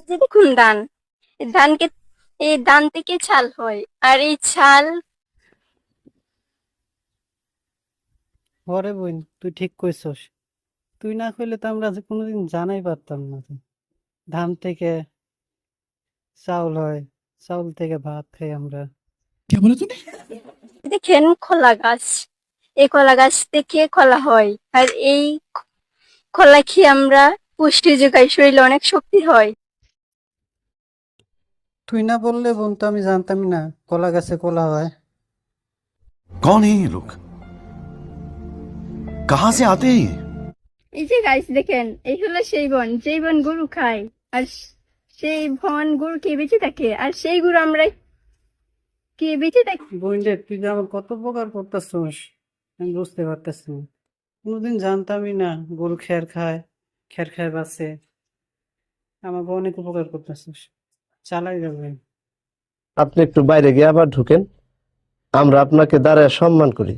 যে দেখুন ধান, এই ধানকে, এই ধান থেকে চাল হয়, আর এই চাল ওরে বোন, তুই ঠিক কইছস। তুই না কইলে তো আমরা যে কোনোদিন জানাই পারতাম না যে ধান থেকে চাউল হয়, চাউল থেকে ভাত খাই আমরা। क्या बोला तूने? দেখেন কলা গাছ, এই কলা গাছ থেকে কলা হয়, আর এই কলা খেয়ে আমরা পুষ্টি যোগাই, শরীরে অনেক শক্তি হয়। তুই না বললে বোন তো আমি জানতামই না কলা গাছে কলা হয়। कौन है ये लोग? कहाँ से आते हैं ये? এই যে গাছ দেখেন, এই হলো সেই বন, যেই বন গরু খায়, আর সেই বন গরু খেয়ে বেঁচে থাকে, আর সেই গরু আমরা খেয়ে বেঁচে থাকি। বোন রে, তুই যে আমার কত উপকার করতেছস আমি বুঝতে পারতেছি না। কোনোদিন জানতামই না গরু খ্যার খায়, খ্যার খায় বাঁচে। আমাকে অনেক উপকার করতেছস। চালাই যাবে। আপনি একটু বাইরে গিয়ে আবার ঢুকেন, আমরা আপনাকে দাঁড়ায় সম্মান করি।